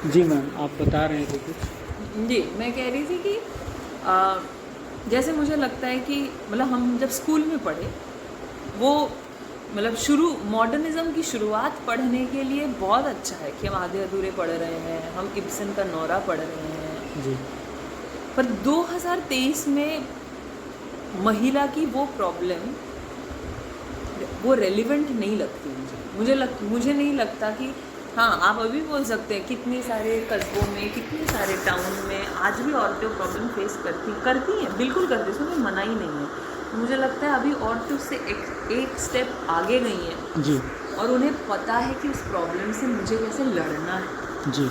जी ma'am, आप बता रहे थे कुछ। जी, मैं कह रही थी कि जैसे मुझे लगता है कि मतलब हम जब स्कूल में पढ़े वो मतलब मॉडर्निज़्म की शुरुआत पढ़ने के लिए बहुत अच्छा है कि हम आधे अधूरे पढ़ रहे हैं, हम इब्सन का नोरा पढ़ रहे हैं। जी। पर 2023 में महिला की वो प्रॉब्लम वो रेलिवेंट नहीं लगती मुझे नहीं लगता कि हाँ, आप अभी बोल सकते हैं कितने सारे कस्बों में, कितने सारे टाउन में आज भी औरतें प्रॉब्लम फेस करती हैं, बिल्कुल करती हैं, उसमें मना ही नहीं है। मुझे लगता है अभी औरतें उससे एक स्टेप आगे गई हैं जी। और उन्हें पता है कि उस प्रॉब्लम से मुझे कैसे लड़ना है। जी।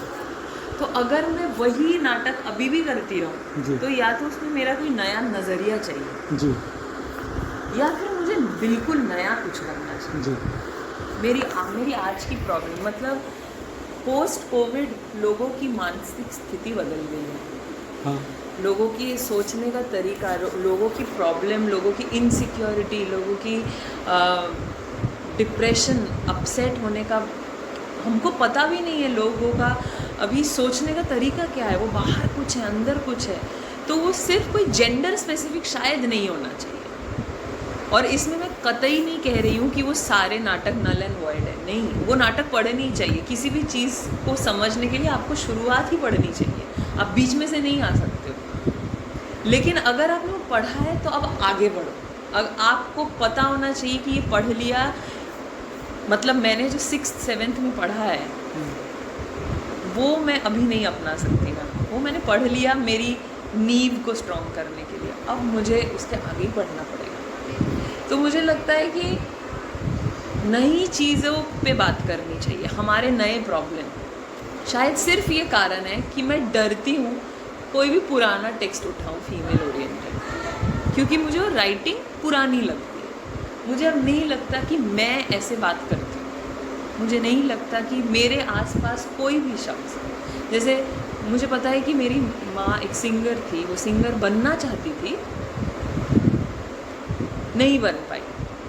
तो अगर मैं वही नाटक अभी भी करती रहूँ जी। तो या तो उसमें मेरा कोई नया नज़रिया चाहिए जी। या फिर मुझे बिल्कुल नया कुछ करना चाहिए। जी। मेरी आज की प्रॉब्लम मतलब पोस्ट कोविड लोगों की मानसिक स्थिति बदल गई है। हाँ। लोगों की सोचने का तरीका, लोगों की प्रॉब्लम, लोगों की इनसिक्योरिटी, लोगों की डिप्रेशन, अपसेट होने का हमको पता भी नहीं है। लोगों का अभी सोचने का तरीका क्या है, वो बाहर कुछ है, अंदर कुछ है। तो वो सिर्फ कोई जेंडर स्पेसिफिक शायद नहीं होना चाहिए। और इसमें मैं कतई नहीं कह रही हूँ कि वो सारे नाटक नल एंड वॉइड है, नहीं, वो नाटक पढ़ने ही चाहिए। किसी भी चीज़ को समझने के लिए आपको शुरुआत ही पढ़नी चाहिए, आप बीच में से नहीं आ सकते हो। लेकिन अगर आपने वो पढ़ा है तो अब आगे बढ़ो। आपको पता होना चाहिए कि ये पढ़ लिया, मतलब मैंने जो 6th 7th में पढ़ा है वो मैं अभी नहीं अपना सकती ना, वो मैंने पढ़ लिया मेरी नींव को स्ट्रॉन्ग करने के लिए, अब मुझे उसके आगे ही पढ़ना पड़ेगा। तो मुझे लगता है कि नई चीज़ों पे बात करनी चाहिए, हमारे नए प्रॉब्लम। शायद सिर्फ ये कारण है कि मैं डरती हूँ कोई भी पुराना टेक्स्ट उठाऊँ फीमेल ओरिएंटेड, क्योंकि मुझे वो राइटिंग पुरानी लगती है। मुझे अब नहीं लगता कि मैं ऐसे बात करती हूँ, मुझे नहीं लगता कि मेरे आसपास कोई भी शख्स, जैसे मुझे पता है कि मेरी माँ एक सिंगर थी, वो सिंगर बनना चाहती थी, नहीं बन पाई,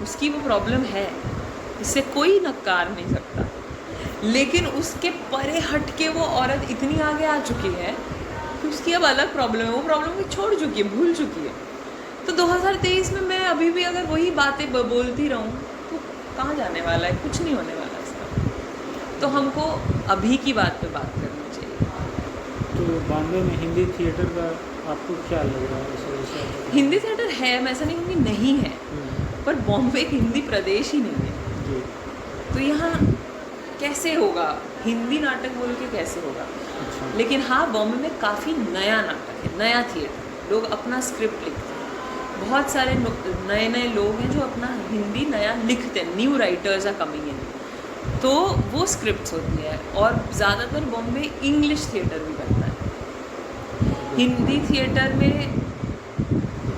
उसकी वो प्रॉब्लम है, इससे कोई नकार नहीं सकता। लेकिन उसके परे हट के वो औरत इतनी आगे आ चुकी है कि उसकी अब अलग प्रॉब्लम है, वो प्रॉब्लम को छोड़ चुकी है, भूल चुकी है। तो 2023 में मैं अभी भी अगर वही बातें बोलती रहूँ तो कहाँ जाने वाला है, कुछ नहीं होने वाला इसका। तो हमको अभी की बात पे बात करनी चाहिए। तो बॉम्बे में हिंदी थिएटर का आपको क्या लग रहा है? हिंदी थिएटर है, मैं ऐसा नहीं कहूँगी नहीं है, पर बॉम्बे एक हिंदी प्रदेश ही नहीं है। जी। तो यहाँ कैसे होगा हिंदी नाटक बोल के, कैसे होगा? अच्छा। लेकिन हाँ, बॉम्बे में काफ़ी नया नाटक है, नया थिएटर, लोग अपना स्क्रिप्ट लिखते हैं, बहुत सारे नए नए लोग हैं जो अपना हिंदी नया लिखते हैं, new writers are coming in, तो वो स्क्रिप्ट्स होती है। और ज़्यादातर बॉम्बे इंग्लिश थिएटर भी करता है। हिंदी थिएटर में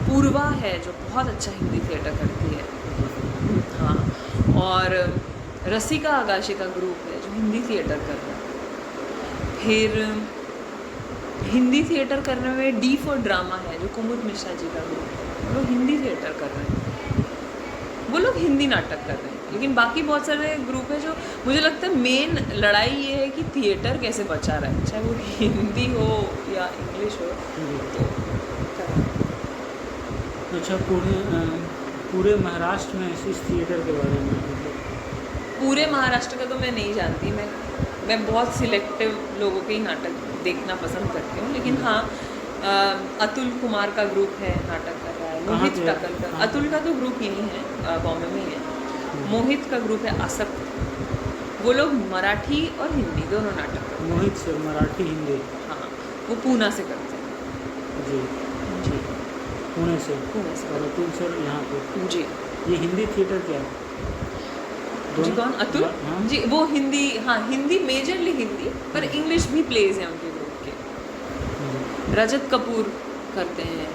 पूर्वा है जो बहुत अच्छा हिंदी थिएटर करती है, हाँ, और रसिका आगाशे का ग्रुप है जो हिंदी थिएटर कर रहा है। फिर हिंदी थिएटर करने में डी फॉर ड्रामा है जो कुमुद मिश्रा जी का ग्रुप है, वो लोग हिंदी थिएटर कर रहे हैं, वो लोग हिंदी नाटक कर रहे हैं। लेकिन बाकी बहुत सारे ग्रुप है जो, मुझे लगता है मेन लड़ाई ये है कि थिएटर कैसे बचा रहा है, चाहे वो हिंदी हो या इंग्लिश हो। तो अच्छा, पूरे महाराष्ट्र में इस थिएटर के बारे में पूरे महाराष्ट्र का तो मैं नहीं जानती, मैं बहुत सिलेक्टिव लोगों के ही नाटक देखना पसंद करती हूँ। लेकिन हाँ, अतुल कुमार का ग्रुप है, नाटक कर रहा है। मोहित टकल का, अतुल का तो ग्रुप ही नहीं है, बॉम्बे में ही है। मोहित का ग्रुप है आसक्त, वो लोग मराठी और हिंदी दोनों नाटक करते हैं। मोहित सर मराठी हिंदी, हाँ, वो पूना से करते हैं। जी जी, पुणे से। और अतुल सर यहाँ पे। जी। ये हिंदी थिएटर क्या है? जी कौन? अतुल? हाँ। जी, वो हिंदी, हाँ, हिंदी मेजरली हिंदी, पर इंग्लिश भी प्लेज हैं उनके ग्रुप के। रजत कपूर करते हैं,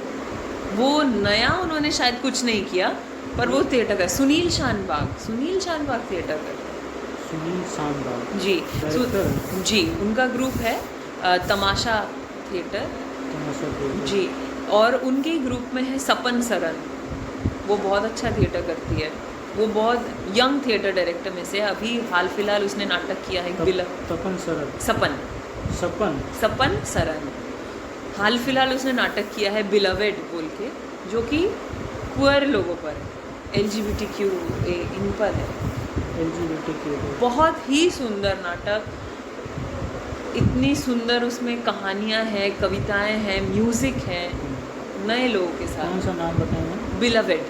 वो नया उन्होंने शायद कुछ नहीं किया, पर वो थिएटर का सुनील शानबाग थिएटर करते हैं। सुनील शानबाग जी, जी, उनका ग्रुप है तमाशा थिएटर। जी, और उनके ग्रुप में है सपन सरन, वो बहुत अच्छा थिएटर करती है, वो बहुत यंग थिएटर डायरेक्टर में से, अभी हाल फिलहाल उसने नाटक किया है बिलक। तपन सरन। सपन सपन सरन। हाल फिलहाल उसने नाटक किया है बिलवेड बोल के, जो कि पुअर लोगों पर है, LGBTQ इन पर है। LGBTQ बहुत ही सुंदर नाटक, इतनी सुंदर उसमें कहानियाँ हैं, कविताएं हैं, म्यूज़िक है, नए लोगों के कौन साथ। सा नाम बताएंगे? Beloved,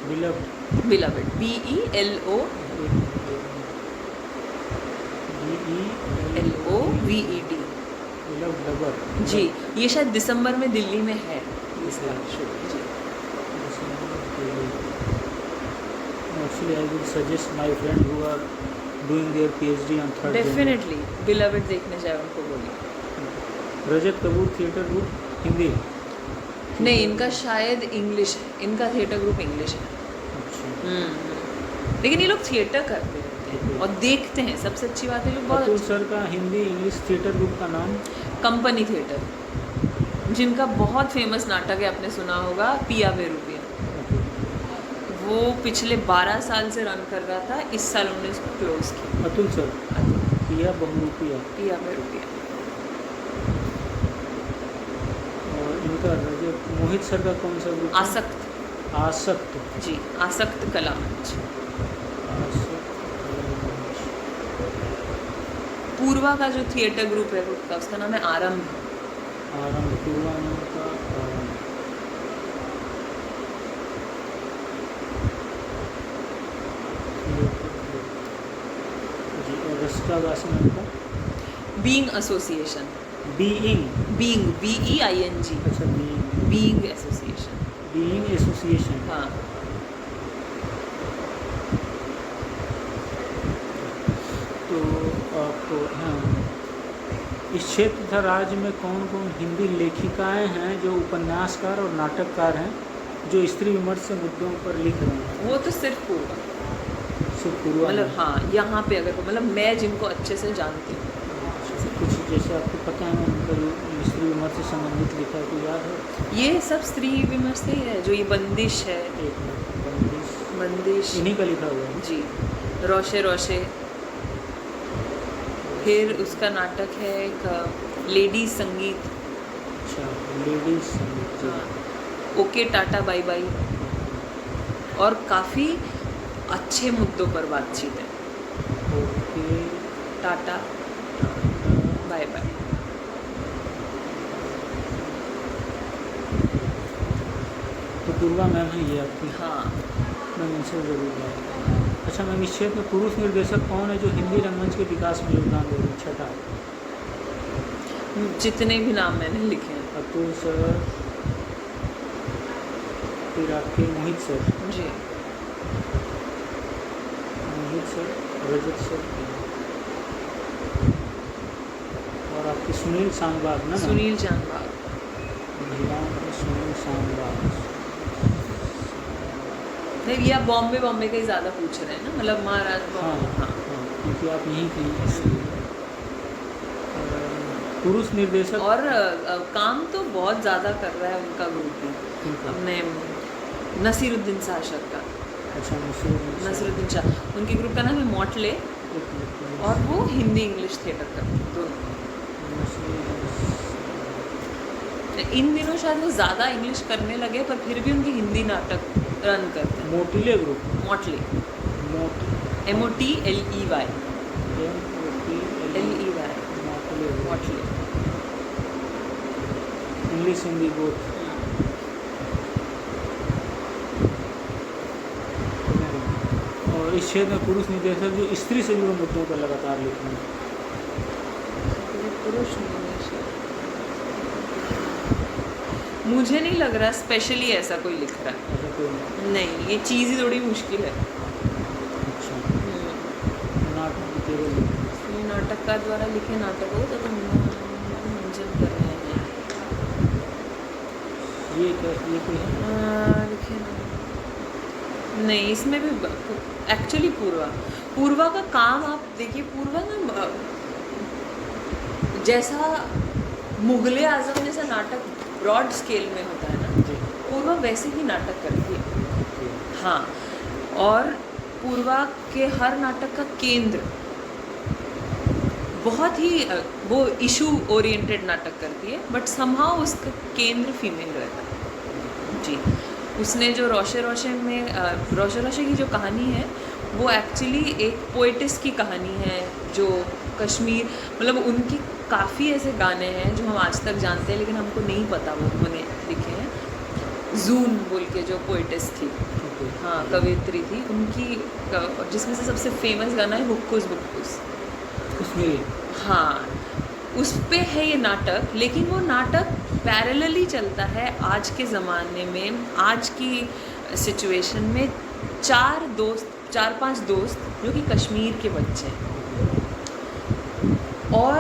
beloved, beloved, BELOVED। Beloved lover जी, ये शायद दिसंबर में दिल्ली में है इसका शूट। जी Actually, I will suggest my friend who are doing their PhD on third gender. Definitely beloved देखने जाए उनको बोलिए। रजत कपूर थिएटर ग्रुप हिंदी। नहीं, इनका शायद इंग्लिश है, इनका थिएटर ग्रुप इंग्लिश है। अच्छा, लेकिन ये लोग थिएटर करते रहते हैं और देखते हैं, सबसे अच्छी बात है, लोग बहुत अतुल सर का हिंदी इंग्लिश थिएटर ग्रुप का नाम? कंपनी थिएटर, जिनका बहुत फेमस नाटक है, आपने सुना होगा, पिया बेरुपिया। वो पिछले 12 साल से रन कर रहा था, इस साल उन्होंने इसको क्लोज किया। अतुल सर पिया बहुरूपिया। पिया बेरुपिया। और इनका रजत मोहित सर का कौन सा ग्रुप? आसक्त। आसक्त। जी, आसक्त कला मंच। पूर्वा का जो थिएटर ग्रुप है उसका, उसका नाम है आरंभ। आरंभ, पूर्वा नाम का आरंभ। जी, और रस्का वासन का बीइंग एसोसिएशन। Being, BEING। अच्छा being, being association. Being association. हाँ। तो आपको हाँ, इस क्षेत्र तथा राज्य में कौन कौन हिंदी लेखिकाएं हैं जो उपन्यासकार और नाटककार हैं जो स्त्री विमर्श से मुद्दों पर लिख रहे हैं? वो तो सिर्फ पूर्वा, सिर्फ पूर्वा मतलब में? हाँ, यहाँ पे अगर मतलब मैं जिनको अच्छे से जानती हूँ। कुछ जैसे आपको पता है उनका जो स्त्री विमर्श से संबंधित लिखा है, तो याद है? ये सब स्त्री विमर्श से ही है, जो ये बंदिश है। एक मिनट, बंदिश इन्हीं का लिखा हुआ है। जी, रोशे रोशे। फिर उसका नाटक है एक लेडीज संगीत। अच्छा, लेडीज संगीत। हाँ, ओके टाटा बाय बाय। और काफ़ी अच्छे मुद्दों पर बातचीत है। Okay tata bye bye. तो पूर्वा मैम है ये आपकी? हाँ। मैम इनसे ज़रूर बात। अच्छा मैम, इस क्षेत्र में पुरुष निर्देशक कौन है जो हिंदी रंगमंच के विकास में योगदान दे रहे हैं? छठा, जितने भी नाम मैंने लिखे हैं। अतुल सर, फिर आपके मोहित सर, जी, मोहित सर, रजत सर, और आपके सुनील सांगवाग ना? सुनील जानबाग। महिलाओं में सुनील सांगवाग। नहीं, ये आप बॉम्बे का ही ज़्यादा पूछ रहे हैं ना, मतलब महाराष्ट्र हाँ बॉम्बे। हाँ, क्योंकि आप यहीं की हैं इसलिए। पुरुष निर्देशक और काम तो बहुत ज़्यादा कर रहा है उनका ग्रुप भी, किनका? अपने नसीरुद्दीन शाह सर का। अच्छा, नसीरुद्दीन शाह, उनके ग्रुप का नाम है मोटले, और वो हिंदी इंग्लिश थिएटर करते हैं दोनों। इन दिनों शायद वो ज़्यादा इंग्लिश करने लगे, पर फिर भी उनके हिंदी नाटक रन करते हैं। Motley group, motley, motley, MOTLEY, motley. English Hindi both. और इस क्षेत्र में पुरुष निर्देशक जो स्त्री से जुड़े मुद्दों पर लगातार लिख रहे हैं? पुरुष निर्देशक मुझे नहीं लग रहा स्पेशली ऐसा कोई लिख रहा है। ऐसा कोई नहीं? नहीं, ये चीज़ ही थोड़ी मुश्किल है। अच्छा, नाटक केवल ये नाटककार द्वारा लिखे नाटक हो तो मंजन कर रहे हैं। ये क्या, ये कोई है? लिखे नहीं, इसमें भी एक्चुअली पूर्वा का काम आप देखिए। पूर्वा ना जैसा मुगले आजम जैसा नाटक ब्रॉड स्केल में होता है ना, पूर्वा वैसे ही नाटक करती है। हाँ, और पूर्वा के हर नाटक का केंद्र बहुत ही वो इशू ओरिएंटेड नाटक करती है, बट समहाउ उसका केंद्र फीमेल रहता है जी। उसने जो रोशे रोशे में रोशे रोशे की जो कहानी है वो एक्चुअली एक पोइटिस की कहानी है जो कश्मीर, मतलब उनकी काफ़ी ऐसे गाने हैं जो हम आज तक जानते हैं लेकिन हमको नहीं पता वो उन्होंने लिखे हैं। जून बोल के जो पोइटिस थी, हाँ कवियत्री थी, उनकी जिसमें से सबसे फेमस गाना है हुक्कुस बुक्कुस कश्मीरी। हाँ, उस पे है ये नाटक, लेकिन वो नाटक पैरेलली चलता है आज के ज़माने में, आज की सिचुएशन में। 4-5 दोस्त जो कि कश्मीर के बच्चे हैं और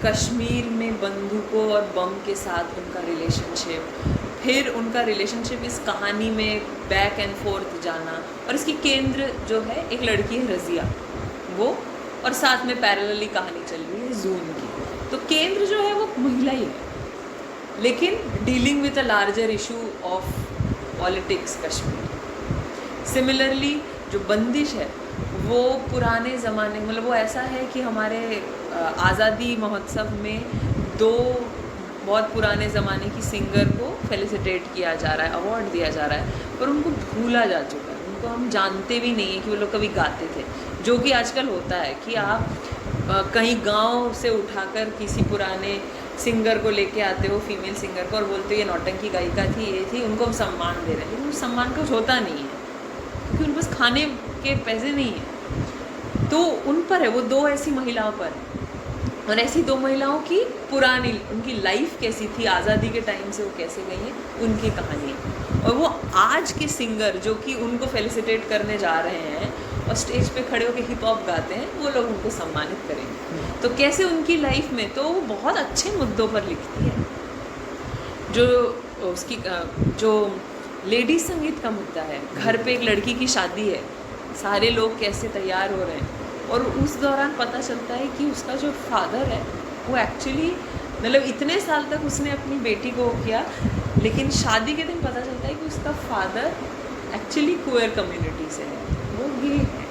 कश्मीर में बंदूकों और बम के साथ उनका रिलेशनशिप, फिर उनका रिलेशनशिप इस कहानी में बैक एंड फोर्थ जाना, और इसकी केंद्र जो है एक लड़की है रज़िया वो, और साथ में पैरेलली कहानी चल रही है जून की। तो केंद्र जो है वो महिला ही है, लेकिन dealing with a larger issue of politics Kashmir. Similarly जो बंदिश है वो पुराने ज़माने, मतलब वो ऐसा है कि हमारे आज़ादी महोत्सव में 2 बहुत पुराने ज़माने की सिंगर को फेलिसिटेट किया जा रहा है, अवार्ड दिया जा रहा है, पर उनको भूला जा चुका है, उनको हम जानते भी नहीं हैं कि वो लोग कभी गाते थे। जो कि आजकल होता है कि आप कहीं गांव से उठाकर किसी पुराने सिंगर को लेके आते हो, फीमेल सिंगर को, और बोलते हो ये नौटंकी गायिका थी, ये थी, उनको हम सम्मान दे रहे हैं, लेकिन उस सम्मान कुछ होता नहीं है क्योंकि उनके पास खाने के पैसे नहीं हैं। तो उन पर है, वो 2 ऐसी महिलाओं पर है, और ऐसी 2 महिलाओं की पुरानी उनकी लाइफ कैसी थी, आज़ादी के टाइम से वो कैसे गई हैं, उनकी कहानी है। और वो आज के सिंगर जो कि उनको फेलिसिटेट करने जा रहे हैं और स्टेज पे खड़े होकर हिप हॉप गाते हैं, वो लोग उनको सम्मानित करेंगे। तो कैसे उनकी लाइफ में, तो वो बहुत अच्छे मुद्दों पर लिखती है। जो उसकी जो लेडीज संगीत का मुद्दा है, घर पे एक लड़की की शादी है, सारे लोग कैसे तैयार हो रहे हैं, और उस दौरान पता चलता है कि उसका जो फादर है वो एक्चुअली, मतलब इतने साल तक उसने अपनी बेटी को किया, लेकिन शादी के दिन पता चलता है कि उसका फादर एक्चुअली क्वेयर कम्युनिटी से है, वो गे है।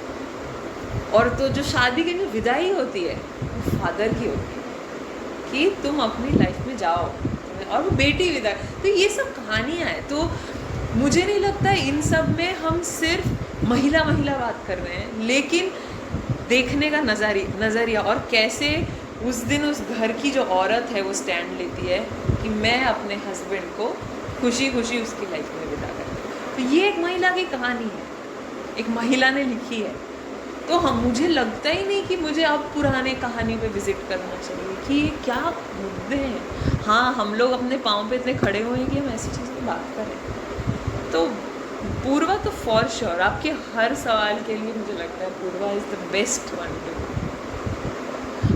और तो जो शादी की जो विदाई होती है वो फादर की होती है कि तुम अपनी लाइफ में जाओ, और वो बेटी विदाई। तो ये सब कहानियाँ हैं। तो मुझे नहीं लगता इन सब में हम सिर्फ महिला बात कर रहे हैं, लेकिन देखने का नज़रिया और कैसे उस दिन उस घर की जो औरत है वो स्टैंड लेती है कि मैं अपने हस्बैंड को खुशी खुशी उसकी लाइफ में विदा करती। तो ये एक महिला की कहानी है, एक महिला ने लिखी है। तो हम, मुझे लगता ही नहीं कि मुझे अब पुराने कहानी पे विज़िट करना चाहिए कि ये क्या मुद्दे हैं। हाँ, हम लोग अपने पाँव पे इतने खड़े हुए हैं कि हम ऐसी चीज़ में बात करें। तो पूर्वा तो फॉर श्योर, आपके हर सवाल के लिए मुझे लगता है Purva is the best one too.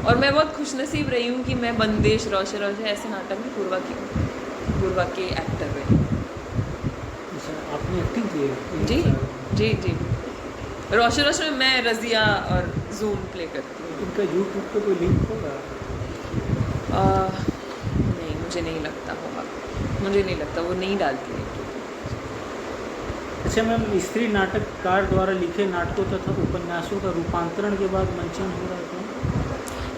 और मैं बहुत खुशनसीब रही हूँ कि मैं बंदिश, रोशे रोशे ऐसे नाटक में पूर्वा के एक्टर रही। आपने एक्टिंग की है? जी जी जी, रोशे रोशे में मैं रज़िया और जून प्ले करती हूँ। इनका यूट्यूब पे कोई लिंक होगा? नहीं, मुझे नहीं लगता होगा, मुझे नहीं लगता, वो नहीं डालती है। अच्छा मैम, स्त्री नाटककार द्वारा लिखे नाटकों तथा उपन्यासों का रूपांतरण के बाद मंचन हो रहा था?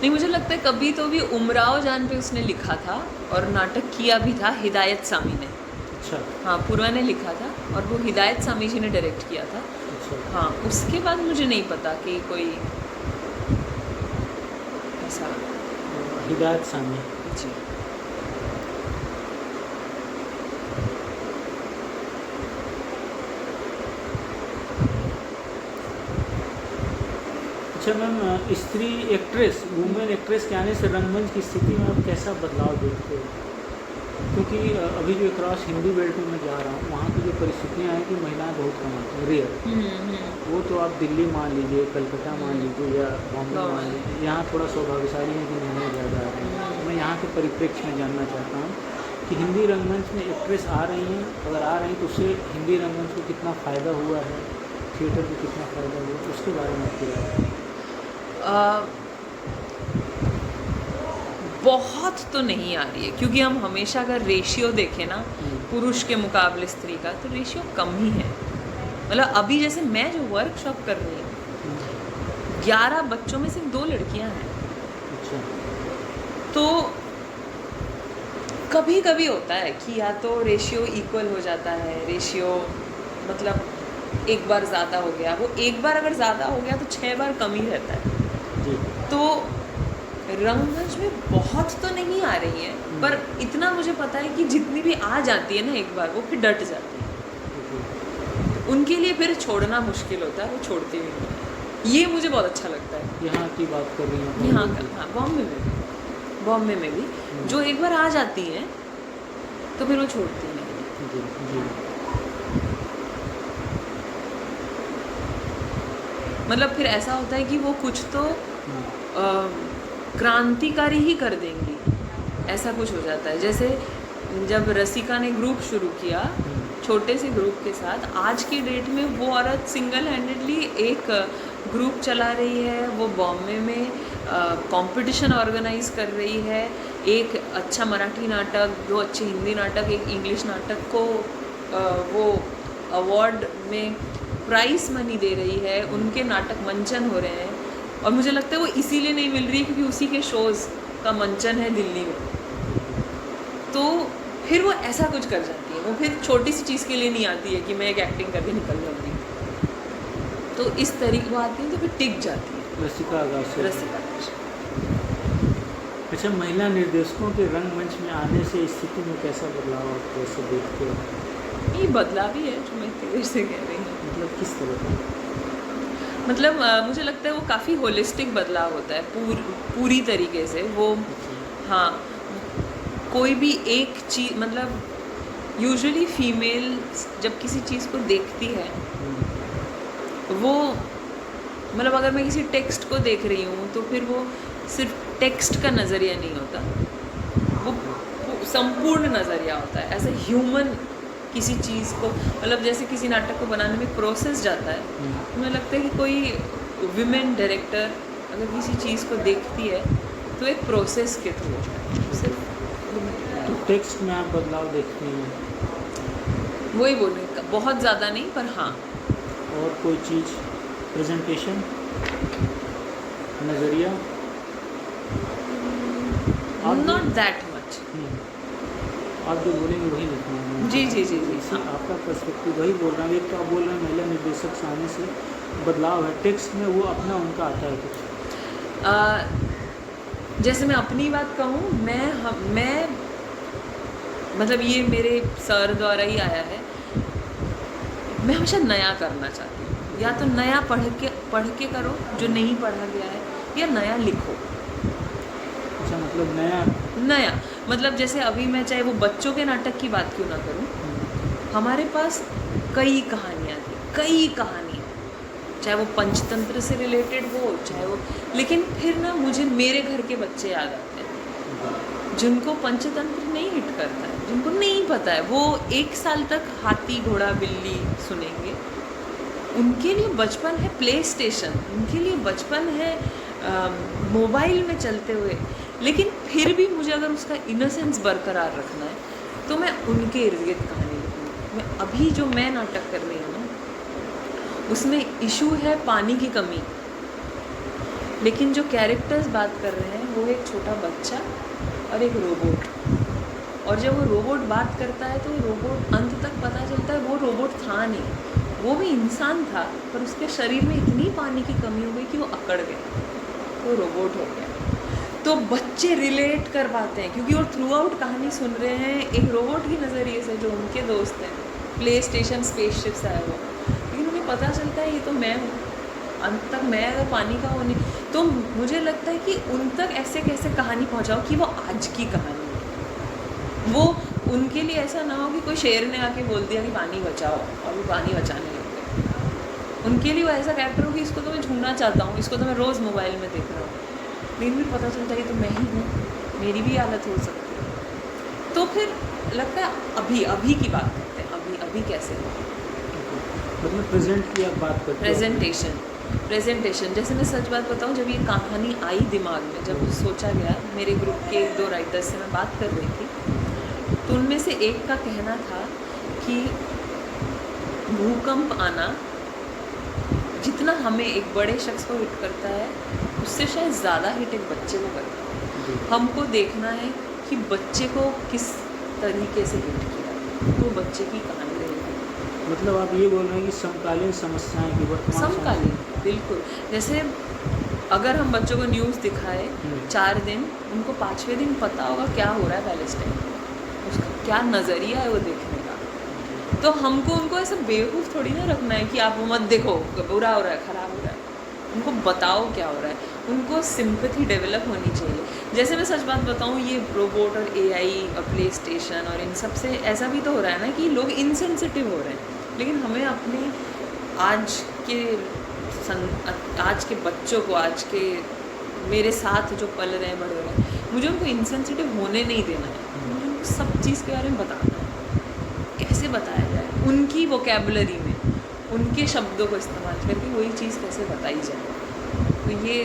नहीं, मुझे लगता है कभी तो भी उमराव जान पे उसने लिखा था और नाटक किया भी था हिदायत सामी ने। अच्छा। हाँ, पूर्वा ने लिखा था और वो हिदायत सामी जी ने डायरेक्ट किया था। अच्छा। हाँ, उसके बाद मुझे नहीं पता कि कोई ऐसा। हिदायत सामी जी। अच्छा मैम, स्त्री एक्ट्रेस, वुमेन एक्ट्रेस के आने से रंगमंच की स्थिति में आप कैसा बदलाव देखते हो? क्योंकि अभी जो क्रॉस हिंदी बेल्ट में मैं जा रहा हूँ, वहाँ की जो परिस्थितियाँ हैं कि महिलाएं बहुत कम आती हैं, रेयर। वो तो आप दिल्ली मान लीजिए, कलकत्ता मान लीजिए, या बॉम्बे मान लीजिए, यहाँ थोड़ा सौभाग्यशाली है कि महिलाएं ज़्यादा आ रही हैं। मैं यहाँ के परिप्रेक्ष्य में जानना चाहता हूँ कि हिंदी रंगमंच में एक्ट्रेस आ रही हैं, अगर आ रही हैं तो उससे हिंदी रंगमंच को कितना फ़ायदा हुआ है, थिएटर को कितना फ़ायदा हुआ, उसके बारे में आपकी राय है? बहुत तो नहीं आ रही है, क्योंकि हम हमेशा अगर रेशियो देखें ना पुरुष के मुकाबले स्त्री का, तो रेशियो कम ही है। मतलब अभी जैसे मैं जो वर्कशॉप कर रही हूँ, 11 बच्चों में सिर्फ 2 लड़कियाँ हैं। अच्छा। तो कभी कभी होता है कि या तो रेशियो इक्वल हो जाता है, रेशियो मतलब एक बार ज़्यादा हो गया, वो एक बार अगर ज़्यादा हो गया तो 6 बार कम ही रहता है। जी। तो रंगमंच में बहुत तो नहीं आ रही है, पर इतना मुझे पता है कि जितनी भी आ जाती है ना एक बार, वो फिर डट जाती है। उनके लिए फिर छोड़ना मुश्किल होता है, वो छोड़ती भी नहीं है। ये मुझे बहुत अच्छा लगता है। यहाँ की बात कर रही हैं? यहाँ का, हाँ, बॉम्बे में भी जो एक बार आ जाती हैं तो फिर वो छोड़ती नहीं। जी जी। मतलब फिर ऐसा होता है कि वो कुछ तो क्रांतिकारी ही कर देंगी, ऐसा कुछ हो जाता है। जैसे जब रसिका ने ग्रुप शुरू किया छोटे से ग्रुप के साथ, आज की डेट में वो औरत सिंगल हैंडेडली एक ग्रुप चला रही है, वो बॉम्बे में कंपटीशन ऑर्गेनाइज कर रही है, एक अच्छा मराठी नाटक, 2 अच्छे हिंदी नाटक, एक इंग्लिश नाटक को वो अवार्ड में प्राइस मनी दे रही है, उनके नाटक मंचन हो रहे हैं। और मुझे लगता है वो इसीलिए नहीं मिल रही क्योंकि उसी के शोज़ का मंचन है दिल्ली में। तो फिर वो ऐसा कुछ कर जाती है, वो फिर छोटी सी चीज़ के लिए नहीं आती है कि मैं एक एक्टिंग करके निकल जाऊँगी। तो इस तरीके वो आती है तो फिर टिक जाती है रसिका आगाशे। रसिका। अच्छा, महिला निर्देशकों के रंगमंच में आने से स्थिति में कैसा बदलाव आप कैसे देखते हो? ये बदलाव ही है जो मैं तेरे से कह रही हूँ। मतलब किस तरह का? मतलब मुझे लगता है वो काफ़ी होलिस्टिक बदलाव होता है, पूरी तरीके से वो। हाँ, कोई भी एक चीज़, मतलब यूजुअली फीमेल जब किसी चीज़ को देखती है वो, मतलब अगर मैं किसी टेक्स्ट को देख रही हूँ तो फिर वो सिर्फ टेक्स्ट का नज़रिया नहीं होता, वो संपूर्ण नज़रिया होता है। ऐसे ह्यूमन किसी चीज़ को, मतलब जैसे किसी नाटक को बनाने में प्रोसेस जाता है, मुझे लगता है कि कोई विमेन डायरेक्टर अगर किसी चीज़ को देखती है तो एक प्रोसेस के थ्रू होता है। सिर्फ तो टेक्स्ट में आप बदलाव देखते हैं? वही बोलने का, बहुत ज़्यादा नहीं, पर हाँ। और कोई चीज़, प्रेजेंटेशन, नज़रिया? Not that much. आप जो बोलेंगे वही लिखना है। जी जी जी जी, हाँ। आपका पर्सपेक्टिव वही बोल रहा हूँ। एक तो आप बोल रहे हैं महिला निर्देशक से आने से बदलाव है, टेक्स्ट में वो अपना उनका आता है कुछ। जैसे मैं अपनी बात कहूँ, मैं मतलब ये मेरे सर द्वारा ही आया है, मैं हमेशा नया करना चाहती हूँ। या तो नया पढ़ के करो जो नहीं पढ़ा गया है, या नया लिखो। अच्छा, मतलब नया मतलब जैसे अभी मैं चाहे वो बच्चों के नाटक की बात क्यों ना करूं, हमारे पास कई कहानियाँ थी, कई कहानियाँ, चाहे वो पंचतंत्र से रिलेटेड हो, चाहे वो, लेकिन फिर ना मुझे मेरे घर के बच्चे याद आते हैं जिनको पंचतंत्र नहीं हिट करता है, जिनको नहीं पता है, वो 1 साल तक हाथी घोड़ा बिल्ली सुनेंगे। उनके लिए बचपन है प्ले स्टेशन, उनके लिए बचपन है मोबाइल में चलते हुए। लेकिन फिर भी मुझे अगर उसका इनोसेंस बरकरार रखना है तो मैं उनके इर्द गिर्द कहानी लिखूँगी। मैं अभी जो मैं नाटक कर रही हूँ ना, उसमें इशू है पानी की कमी, लेकिन जो कैरेक्टर्स बात कर रहे हैं वो एक छोटा बच्चा और एक रोबोट। और जब वो रोबोट बात करता है तो रोबोट अंत तक पता चलता है वो रोबोट था नहीं, वो भी इंसान था, पर उसके शरीर में इतनी पानी की कमी हो गई कि वो अकड़ गया, वो रोबोट हो गया। तो बच्चे रिलेट कर पाते हैं क्योंकि वो थ्रू आउट कहानी सुन रहे हैं एक रोबोट की नज़रिए से जो उनके दोस्त हैं, प्ले स्टेशन स्पेसशिप से आया वो, लेकिन उन्हें पता चलता है ये तो मैं हूँ, अंत तक मैं अगर पानी का होने, तो मुझे लगता है कि उन तक ऐसे कैसे कहानी पहुँचाओ कि वो आज की कहानी है। वो उनके लिए ऐसा ना हो कि कोई शेर ने आके बोल दिया कि पानी बचाओ और वो पानी बचाने लग गए। उनके लिए वो ऐसा कैरेक्टर हो कि इसको तो मैं छूना चाहता हूँ, इसको तो मैं रोज़ मोबाइल में देख रहा हूँ, लेकिन भी पता चलता है कि तो मैं ही हूँ, मेरी भी हालत हो सकती है। तो फिर लगता है अभी की बात करते हैं, अभी कैसे हो, मतलब प्रेजेंट की आप बात करते हैं। प्रेजेंटेशन जैसे मैं सच बात बताऊँ, जब ये कहानी आई दिमाग में, जब सोचा गया, मेरे ग्रुप के 2 राइटर्स से मैं बात कर रही थी, तो उनमें से एक का कहना था कि भूकंप आना जितना हमें एक बड़े शख्स को हिट करता है उससे शायद ज़्यादा हिट एक बच्चे को करता है। जी। हमको देखना है कि बच्चे को किस तरीके से हिट किया, तो बच्चे की कहानी रहेगी। मतलब आप ये बोल रहे हैं कि समकालीन समस्याएं की वर्तमान समकालीन, बिल्कुल। जैसे अगर हम बच्चों को न्यूज़ दिखाए 4 दिन, उनको 5वें दिन पता होगा क्या हो रहा है पैलेस्टाइन में, उसका क्या नज़रिया है वो देखने का। तो हमको उनको ऐसा बेवकूफ़ थोड़ी ना रखना है कि आप वो मत देखो, बुरा हो रहा है, ख़राब हो रहा है। उनको बताओ क्या हो रहा है, उनको सिंपैथी डेवलप होनी चाहिए। जैसे मैं सच बात बताऊँ, ये रोबोट और AI और प्ले स्टेशन और इन सब से ऐसा भी तो हो रहा है ना कि लोग इनसेंसिटिव हो रहे हैं। लेकिन हमें अपने आज के बच्चों को, आज के मेरे साथ जो पल रहे हैं, बढ़ रहे हैं, मुझे उनको इनसेंसिटिव होने नहीं देना है। मुझे उनको सब चीज़ के बारे में बताना है, कैसे बताया जाए, उनकी वोकेबलरी में, उनके शब्दों को इस्तेमाल करके वही चीज़ कैसे बताई जाए। तो ये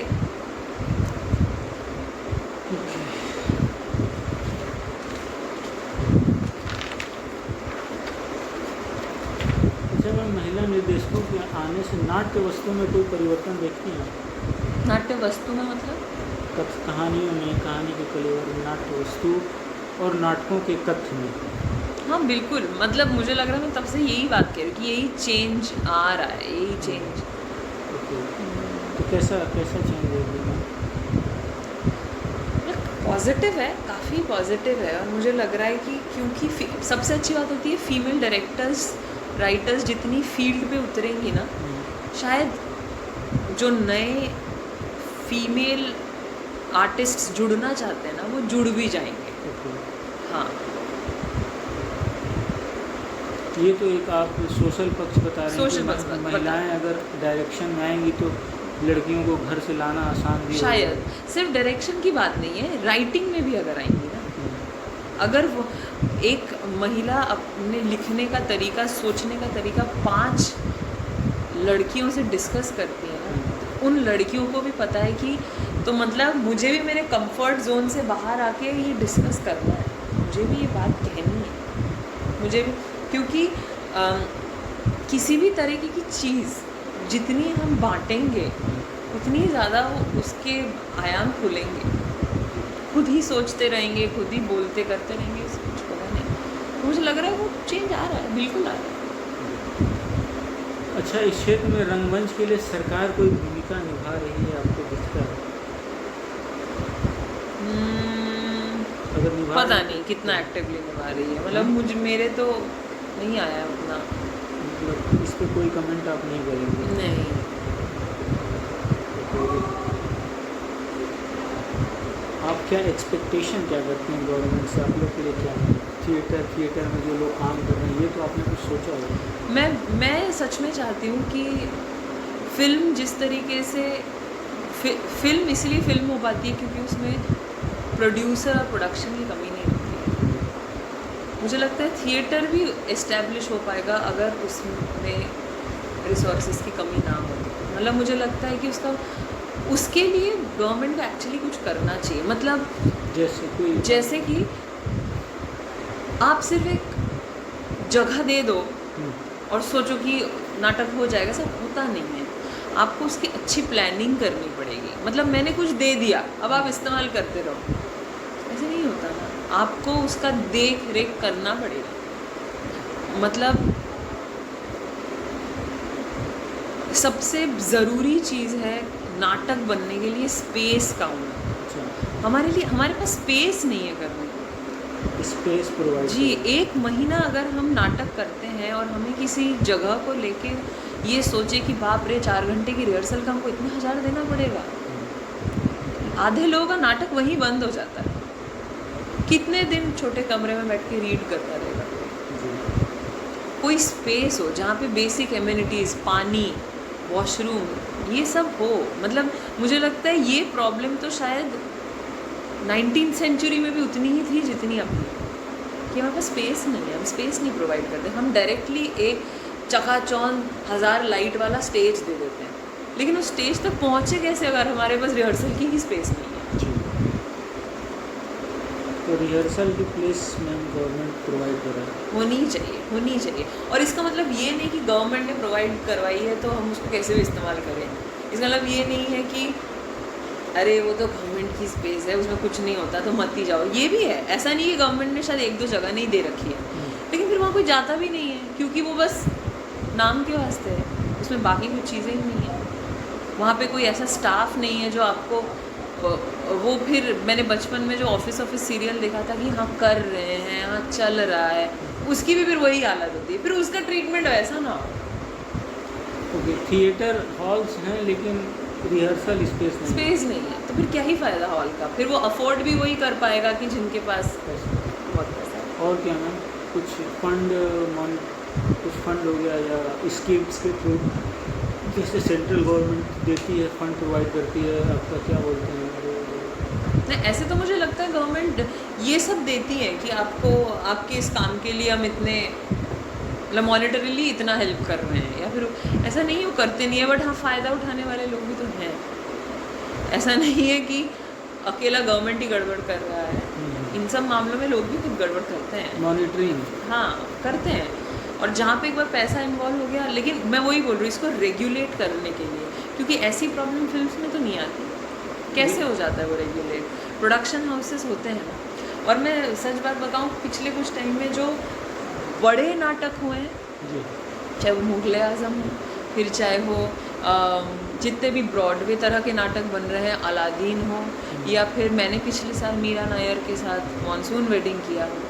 अच्छा मैम, महिला निर्देशकों के आने से नाट्य वस्तु में कोई परिवर्तन देखती हैं? नाट्य वस्तु में मतलब कहानियों में, कहानी के कलेवर में, नाट्य वस्तु और नाटकों के कथ्य में। हाँ बिल्कुल, मतलब मुझे लग रहा है मैं तब से यही बात कह रही हूँ कि यही चेंज आ रहा है, यही चेंज। ओके, तो कैसा चेंज होगी मैम? पॉजिटिव है, काफ़ी पॉजिटिव है। और मुझे लग रहा है कि क्योंकि सबसे अच्छी बात होती है फीमेल डायरेक्टर्स, राइटर्स जितनी फील्ड पे उतरेंगी ना, शायद जो नए फीमेल आर्टिस्ट्स जुड़ना चाहते हैं ना, वो जुड़ भी जाएंगे। ओके, हाँ, ये तो एक आप सोशल पक्ष बता रहे हैं सोशल कि पक्ष बता- महिलाएं अगर डायरेक्शन में आएंगी तो लड़कियों को घर से लाना आसान भी होगा। शायद सिर्फ डायरेक्शन की बात नहीं है, राइटिंग में भी अगर आएंगी ना, अगर वो एक महिला अपने लिखने का तरीका, सोचने का तरीका 5 लड़कियों से डिस्कस करती है ना, तो उन लड़कियों को भी पता है कि तो मतलब मुझे भी मेरे कंफर्ट जोन से बाहर आके ये डिस्कस करना है, मुझे भी ये बात कहनी है, मुझे भी, क्योंकि किसी भी तरीके की चीज़ जितनी हम बांटेंगे उतनी ज़्यादा वो उसके आयाम खुलेंगे। खुद ही सोचते रहेंगे, खुद ही बोलते करते रहेंगे, उससे कुछ होगा नहीं। मुझे लग रहा है वो चेंज आ रहा है, बिल्कुल आ रहा है। अच्छा, इस क्षेत्र में रंगमंच के लिए सरकार कोई भूमिका निभा रही है, आपको दिखता है? अगर निभा पता रही- नहीं कितना एक्टिवली निभा रही है, मतलब मेरे तो नहीं आया उतना। मतलब इस पर कोई कमेंट आप नहीं करेंगे? नहीं, आप क्या एक्सपेक्टेशन क्या करते हैं गवर्नमेंट से? आप लोग के लिए क्या है? थिएटर में जो लोग काम कर रहे हैं, ये तो आपने कुछ सोचा होगा। मैं सच में चाहती हूँ कि फ़िल्म जिस तरीके से फ़िल्म इसलिए फ़िल्म हो पाती है क्योंकि उसमें प्रोड्यूसर और प्रोडक्शन की कमी नहीं होती है। मुझे लगता है थिएटर भी इस्टेब्लिश हो पाएगा अगर उसमें रिसोर्सेज की कमी ना हो। मतलब मुझे लगता है कि उसके लिए गवर्नमेंट को एक्चुअली कुछ करना चाहिए। मतलब जैसे कि आप सिर्फ एक जगह दे दो और सोचो कि नाटक हो जाएगा, सब होता नहीं है। आपको उसकी अच्छी प्लानिंग करनी पड़ेगी। मतलब मैंने कुछ दे दिया, अब आप इस्तेमाल करते रहो, ऐसे नहीं होता ना। आपको उसका देख रेख करना पड़ेगा। मतलब सबसे ज़रूरी चीज़ है नाटक बनने के लिए स्पेस का होना। हमारे पास स्पेस नहीं है करने को, स्पेस प्रोवाइड। जी, 1 महीना अगर हम नाटक करते हैं और हमें किसी जगह को लेके ये सोचे कि बाप रे 4 घंटे की रिहर्सल का हमको इतने हज़ार देना पड़ेगा, आधे लोगों का नाटक वहीं बंद हो जाता है। कितने दिन छोटे कमरे में बैठ के रीड करता रहेगा। कोई स्पेस हो जहाँ पे बेसिक एमिनिटीज़, पानी, वॉशरूम, ये सब हो। मतलब मुझे लगता है ये प्रॉब्लम तो शायद 19th सेंचुरी में भी उतनी ही थी जितनी अब है, कि हमारे पास स्पेस नहीं है, हम स्पेस नहीं प्रोवाइड करते। हम डायरेक्टली एक चकाचौंध 1000 लाइट वाला स्टेज दे देते हैं, लेकिन उस स्टेज तक पहुँचे कैसे अगर हमारे पास रिहर्सल की ही स्पेस नहीं है। तो रिहर्सल की प्लेस में गवर्नमेंट प्रोवाइड कर रहा है। होनी चाहिए। और इसका मतलब ये नहीं कि गवर्नमेंट ने प्रोवाइड करवाई है तो हम उसको कैसे भी इस्तेमाल करें। इसका मतलब ये नहीं है कि अरे वो तो गवर्नमेंट की स्पेस है, उसमें कुछ नहीं होता तो मत ही जाओ। ये भी है, ऐसा नहीं है गवर्नमेंट ने शायद 1-2 जगह नहीं दे रखी है, लेकिन फिर वहाँ कोई जाता भी नहीं है क्योंकि वो बस नाम के वास्ते है, उसमें बाकी कुछ चीज़ें ही नहीं है। वहाँ पे कोई ऐसा स्टाफ नहीं है जो आपको वो फिर मैंने बचपन में जो ऑफिस सीरियल देखा था कि हाँ कर रहे हैं, हाँ चल रहा है, उसकी भी फिर वही हालत होती है, फिर उसका ट्रीटमेंट वैसा ना हो। ओके, थिएटर हॉल्स हैं लेकिन रिहर्सल स्पेस नहीं है तो फिर क्या ही फ़ायदा हॉल का, फिर वो अफोर्ड भी वही कर पाएगा कि जिनके पास बहुत पैसा है। और क्या मैम, कुछ फंड हो गया या स्कीम्स के थ्रू जैसे सेंट्रल गवर्नमेंट देती है, फंड प्रोवाइड करती है, आपका क्या बोलते हैं? नहीं, ऐसे तो मुझे लगता है गवर्नमेंट ये सब देती है कि आपको आपके इस काम के लिए हम इतने मतलब मॉनिटरीली इतना हेल्प कर रहे हैं, या फिर ऐसा नहीं वो करते नहीं है, बट हाँ फ़ायदा उठाने वाले लोग भी तो हैं। ऐसा नहीं है कि अकेला गवर्नमेंट ही गड़बड़ कर रहा है, इन सब मामलों में लोग भी खुद गड़बड़ करते हैं, मॉनिटरिंग हाँ करते हैं। और जहाँ पे एक बार पैसा इन्वॉल्व हो गया, लेकिन मैं वही बोल रही हूँ इसको रेगुलेट करने के लिए, क्योंकि ऐसी प्रॉब्लम फिल्म्स में तो नहीं आती। कैसे हो जाता है वो रेगुलेट? प्रोडक्शन हाउसेस होते हैं ना। और मैं सच बात बताऊँ, पिछले कुछ टाइम में जो बड़े नाटक हुए हैं, चाहे वो मुग़ल आज़म हो, फिर चाहे वो जितने भी ब्रॉडवे तरह के नाटक बन रहे हैं, अलादीन हो, या फिर मैंने पिछले साल मीरा नायर के साथ मॉनसून वेडिंग किया हो,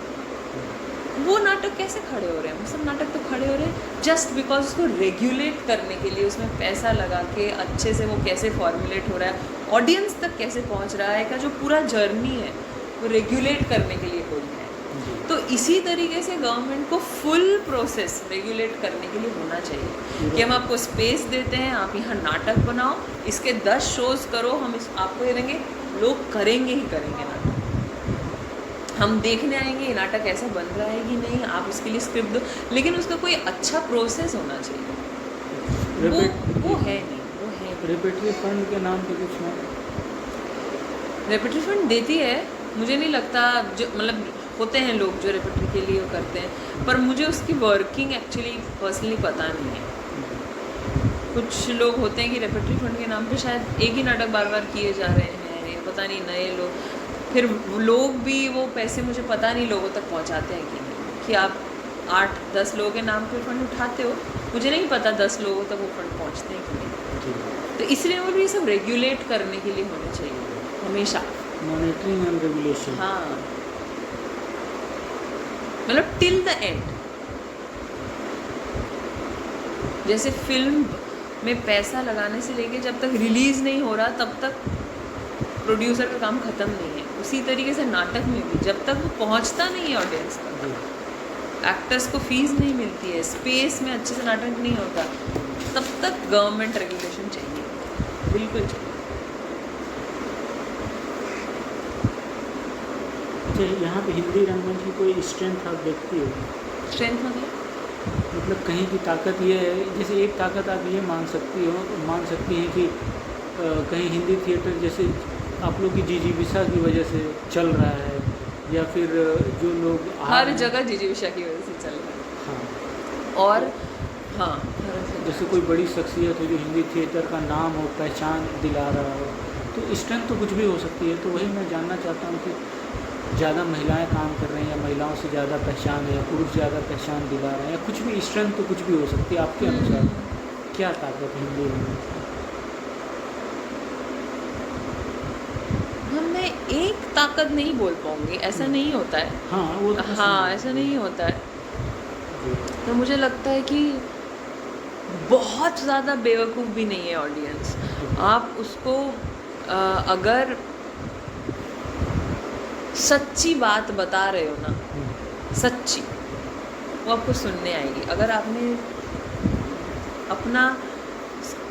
वो नाटक कैसे खड़े हो रहे हैं? वो सब नाटक तो खड़े हो रहे हैं जस्ट बिकॉज उसको रेगुलेट करने के लिए, उसमें पैसा लगा के अच्छे से वो कैसे फॉर्मुलेट हो रहा है, ऑडियंस तक कैसे पहुंच रहा है का जो पूरा जर्नी है वो रेगुलेट करने के लिए कोई है। तो इसी तरीके से गवर्नमेंट को फुल प्रोसेस रेगुलेट करने के लिए होना चाहिए कि हम आपको स्पेस देते हैं, आप यहाँ नाटक बनाओ, इसके 10 शोज़ करो, हम आपको ये देंगे, लोग करेंगे ही करेंगे नाटक। हम देखने आएंगे ये नाटक ऐसा बन रहा है कि नहीं, आप उसके लिए स्क्रिप्ट दो, लेकिन उसका कोई अच्छा प्रोसेस होना चाहिए। वो है नहीं, वो है। रेपेटरी फंड के नाम पे कुछ है? रेपेटरी फंड देती है, मुझे नहीं लगता, जो मतलब होते हैं लोग जो रेपेटरी के लिए वो करते हैं, पर मुझे उसकी वर्किंग एक्चुअली पर्सनली पता नहीं है। कुछ लोग होते हैं कि रेपेटरी फंड के नाम पे शायद एक ही नाटक बार बार किए जा रहे हैं, या पता नहीं नए लोग, फिर लोग भी वो पैसे मुझे पता नहीं लोगों तक पहुंचाते हैं कि नहीं, कि आप 8-10 लोगों के नाम पे फंड उठाते हो, मुझे नहीं पता 10 लोगों तक वो फंड पहुंचते हैं कि नहीं। तो इसलिए वो भी सब रेगुलेट करने के लिए होने चाहिए हमेशा, मॉनिटरिंग एंड रेगुलेशन। हाँ, मतलब टिल द एंड। जैसे फिल्म में पैसा लगाने से लेके जब तक रिलीज़ नहीं हो रहा तब तक प्रोड्यूसर का काम ख़त्म नहीं है, उसी तरीके से नाटक में भी जब तक वो पहुंचता नहीं है ऑडियंस तक, एक्टर्स को फीस नहीं मिलती है, स्पेस में अच्छे से नाटक नहीं होता, तब तक गवर्नमेंट रेगुलेशन चाहिए, बिल्कुल चाहिए। यहाँ पे हिंदी रंगमंच की कोई स्ट्रेंथ आप देखती हो? स्ट्रेंथ मतलब कहीं की ताकत ये है, जैसे एक ताकत आप ये मान सकती हैं कि कहीं हिंदी थिएटर जैसे आप लोग की जिजीविषा की वजह से चल रहा है, या फिर जो लोग हर जगह जिजीविषा की वजह से चल रहा है। हाँ, और हाँ, जैसे कोई बड़ी शख्सियत हो जो हिंदी थिएटर का नाम हो, पहचान दिला रहा हो, तो स्ट्रेंथ तो कुछ भी हो सकती है। तो वही मैं जानना चाहता हूँ कि ज़्यादा महिलाएं काम कर रही हैं, या महिलाओं से ज़्यादा पहचान है, या पुरुष ज़्यादा पहचान दिला रहे हैं, या कुछ भी, स्ट्रेंथ तो कुछ भी हो सकती है। आपके अनुसार क्या ताकत है हिंदी रंगमंच की? मैं एक ताकत नहीं बोल पाऊँगी, ऐसा नहीं होता है। हाँ, वो हाँ, ऐसा नहीं होता है। तो मुझे लगता है कि बहुत ज़्यादा बेवकूफ़ भी नहीं है ऑडियंस। आप उसको अगर सच्ची बात बता रहे हो ना, सच्ची, वो आपको सुनने आएगी। अगर आपने अपना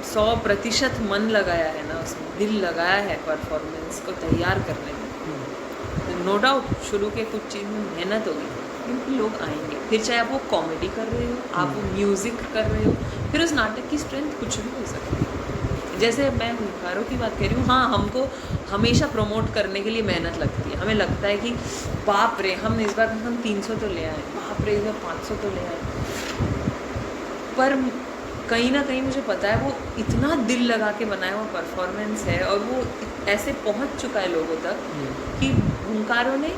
100% मन लगाया है ना, उसमें दिल लगाया है परफॉर्मेंस को तैयार करने में, तो नो डाउट शुरू के कुछ चीज़ में मेहनत होगी, क्योंकि लोग आएंगे। फिर चाहे आप वो कॉमेडी कर रहे हो, आप वो म्यूज़िक कर रहे हो, फिर उस नाटक की स्ट्रेंथ कुछ भी हो सकती है। जैसे मैं हुनकारों की बात कर रही हूँ, हाँ, हमको हमेशा प्रमोट करने के लिए मेहनत लगती है। हमें लगता है कि बाप रे हम इस बार हम 300 तो ले आए, बाप रे इस बार 500 तो ले आए। पर कहीं ना कहीं मुझे पता है वो इतना दिल लगा के बनाया हुआ परफॉर्मेंस है और वो ऐसे पहुंच चुका है लोगों तक कि हुंकारों ने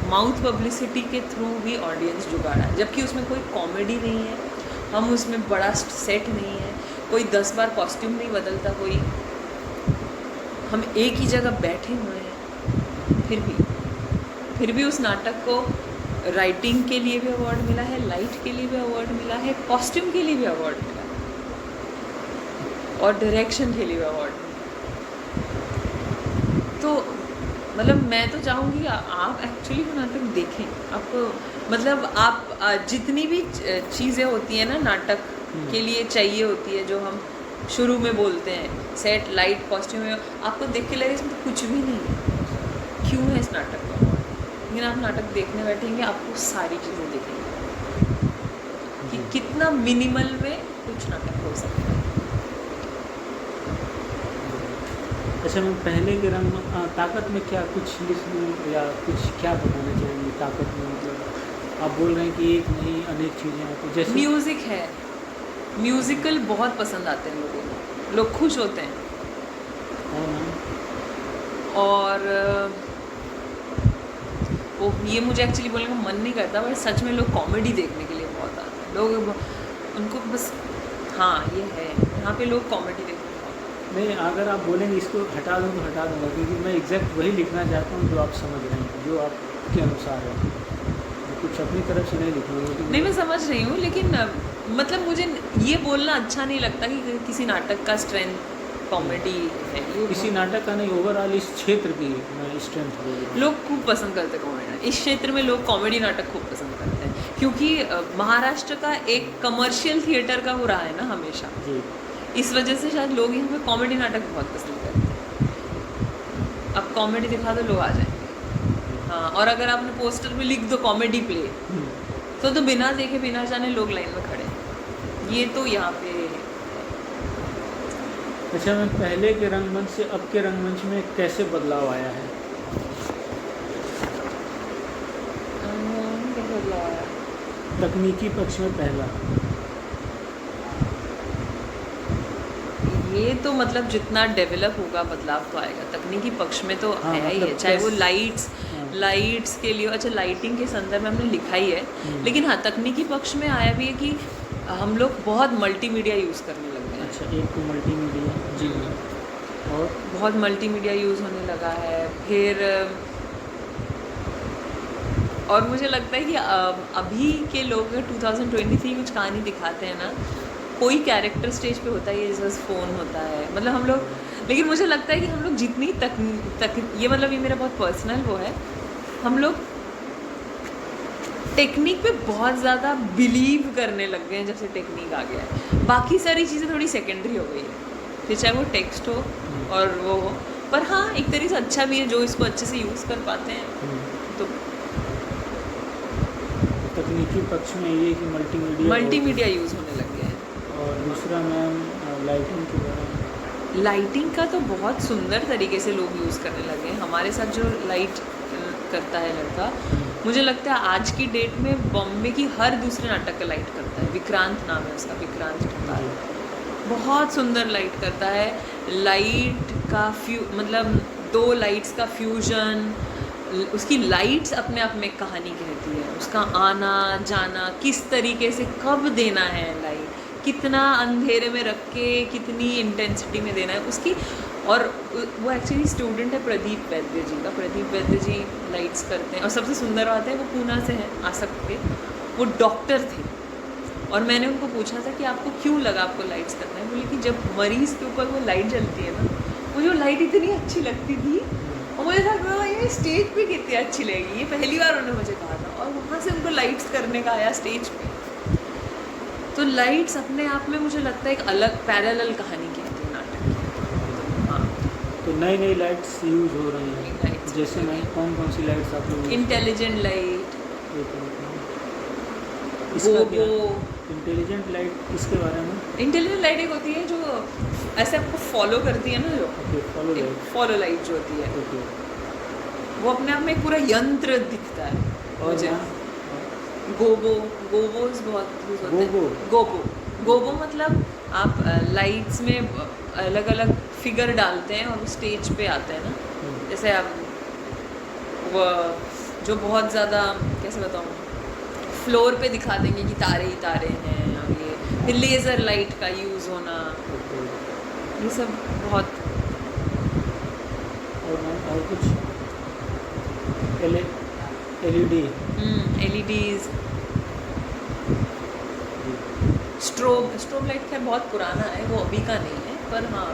माउथ पब्लिसिटी के थ्रू भी ऑडियंस जुगाड़ा, जबकि उसमें कोई कॉमेडी नहीं है, हम उसमें बड़ा सेट नहीं है, कोई 10 बार कॉस्ट्यूम नहीं बदलता, कोई हम एक ही जगह बैठे हुए हैं। फिर भी उस नाटक को राइटिंग के लिए भी अवार्ड मिला है, लाइट के लिए भी अवार्ड मिला है, कॉस्ट्यूम के लिए भी अवार्ड मिला है और डायरेक्शन के लिए भी अवार्ड मिला। तो मतलब मैं तो चाहूँगी कि आप एक्चुअली वो नाटक देखें। आपको मतलब आप जितनी भी चीज़ें होती हैं ना नाटक के लिए चाहिए होती है, जो हम शुरू में बोलते हैं सेट लाइट कॉस्ट्यूम में, आपको देख के लगे इसमें तो कुछ भी नहीं है, क्यों है इस नाटक का अवार्ड? लेकिन आप नाटक देखने बैठेंगे आपको सारी चीज़ें दिखेंगी कि कितना मिनिमल में कुछ नाटक हो सकता है। अच्छा मैम, पहले के रंग ताकत में क्या कुछ लिखने या कुछ क्या बताना चाहेंगे ताकत में? मतलब आप बोल रहे हैं कि एक नहीं अनेक चीज़ें हैं, तो जैसे म्यूज़िक है, म्यूज़िकल बहुत पसंद आते हैं लोगों को, लोग खुश होते हैं। और वो ये मुझे एक्चुअली बोलने का मन नहीं करता, बट सच में लोग कॉमेडी देखने के लिए बहुत आते हैं। लोग उनको बस हाँ ये है, यहाँ पे लोग कॉमेडी देखने नहीं, अगर आप बोलेंगे इसको हटा दूँ तो हटा दूँगा, क्योंकि मैं एग्जैक्ट वही लिखना चाहता हूँ जो आप समझ रहे हैं, जो आपके अनुसार है, कुछ अपनी तरफ से नहीं लिखूँगा। नहीं, मैं समझ रही हूँ, लेकिन मतलब मुझे ये बोलना अच्छा नहीं लगता कि किसी नाटक का स्ट्रेंथ कॉमेडी है। किसी नाटक का नहीं, ओवरऑल इस क्षेत्र की मैं स्ट्रेंथ बोल रहा हूँ। लोग खूब पसंद करते हैं कॉमेडी, इस क्षेत्र में लोग कॉमेडी नाटक खूब पसंद करते हैं, क्योंकि महाराष्ट्र का एक कमर्शियल थिएटर का वो रहा है ना हमेशा जी। इस वजह से शायद लोग यहाँ पे कॉमेडी नाटक बहुत पसंद करते हैं। अब कॉमेडी दिखा दो लोग आ जाएंगे। हाँ, और अगर आपने पोस्टर में लिख दो कॉमेडी प्ले तो बिना देखे बिना जाने लोग लाइन में खड़े हैं। ये तो यहाँ पे। अच्छा मैं पहले के रंगमंच से अब के रंगमंच में कैसे बदलाव आया है? कैसे बदलाव आया? तकनीकी पक्ष में पहला ये तो मतलब जितना डेवलप होगा बदलाव तो आएगा। तकनीकी पक्ष में तो हाँ, आया ही मतलब है, चाहे वो हाँ। लाइट्स के लिए, अच्छा लाइटिंग के संदर्भ में हमने लिखा ही है, लेकिन हाँ तकनीकी पक्ष में आया भी है कि हम लोग बहुत मल्टीमीडिया यूज़ करने लग गए हैं। अच्छा, एक तो मल्टीमीडिया जी, और बहुत मल्टीमीडिया यूज़ होने लगा है। फिर और मुझे लगता है कि अभी के लोग 2023 कुछ कहानी दिखाते हैं ना, कोई कैरेक्टर स्टेज पे होता है, ये जस्ट फ़ोन होता है, मतलब हम लोग, लेकिन मुझे लगता है कि हम लोग जितनी ये मतलब ये मेरा बहुत पर्सनल वो है, हम लोग टेक्निक पे बहुत ज़्यादा बिलीव करने लग गए हैं जब से टेक्निक आ गया है। बाकी सारी चीज़ें थोड़ी सेकेंडरी हो गई है, फिर चाहे वो टेक्स्ट हो और वो हो, पर हाँ एक तरीके से अच्छा भी है जो इसको अच्छे से यूज़ कर पाते हैं। तो तकनीकी पक्ष में ये कि मल्टीमीडिया यूज़ होने लग गया है। और दूसरा मैम लाइटिंग के बारे में। लाइटिंग का तो बहुत सुंदर तरीके से लोग यूज़ करने लगे हैं। हमारे साथ जो लाइट करता है लड़का, मुझे लगता है आज की डेट में बॉम्बे की हर दूसरे नाटक का लाइट करता है। विक्रांत नाम है उसका, विक्रांत ठक्कर, बहुत सुंदर लाइट करता है। लाइट का मतलब 2 लाइट्स का फ्यूजन, उसकी लाइट्स अपने आप में कहानी कहती है, उसका आना जाना, किस तरीके से कब देना है लाइट, कितना अंधेरे में रख के कितनी इंटेंसिटी में देना है उसकी। और वो एक्चुअली स्टूडेंट है प्रदीप वैद्य जी का। प्रदीप वैद्य जी लाइट्स करते हैं, और सबसे सुंदर बात है वो पूना से हैं, आसक के, वो डॉक्टर थे। और मैंने उनको पूछा था कि आपको क्यों लगा आपको लाइट्स करना है, बोले कि जब मरीज़ के ऊपर वो लाइट जलती है ना, मुझे वो लाइट इतनी अच्छी लगती थी, और मुझे था ये स्टेज पे कितनी अच्छी लगेगी। ये पहली बार उन्होंने मुझे कहा था, और वहाँ से उनको लाइट्स करने का आया स्टेज पे। तो लाइट्स अपने आप में मुझे लगता है एक अलग पैरेलल कहानी कहती है नाटक की। हाँ, तो नई नई लाइट्स यूज हो रही हैं, जैसे मैं कौन सी लाइट्स आप लोग? इंटेलिजेंट लाइट, इसका क्या वो इंटेलिजेंट लाइट किसके बारे में? इंटेलिजेंट लाइट एक होती है जो ऐसे आपको फॉलो करती है ना, जो okay, follow light. Follow light जो होती है, ओके। वो अपने आप में एक पूरा यंत्र दिखता है और मुझे। यहाँ गोबोज बहुत यूज होते हैं। गोबो? गोबो मतलब आप लाइट्स में अलग अलग फिगर डालते हैं और वो स्टेज पे आते हैं ना, जैसे आप वो जो बहुत ज़्यादा कैसे बताऊँ, फ्लोर पे दिखा देंगे कि तारे ही तारे हैं, और ये फिर लेज़र लाइट का यूज़ होना, ओके। ये सब बहुत। और कुछ LED? LEDs, स्ट्रोब लाइट खैर बहुत पुराना है, वो अभी का नहीं है, पर हाँ।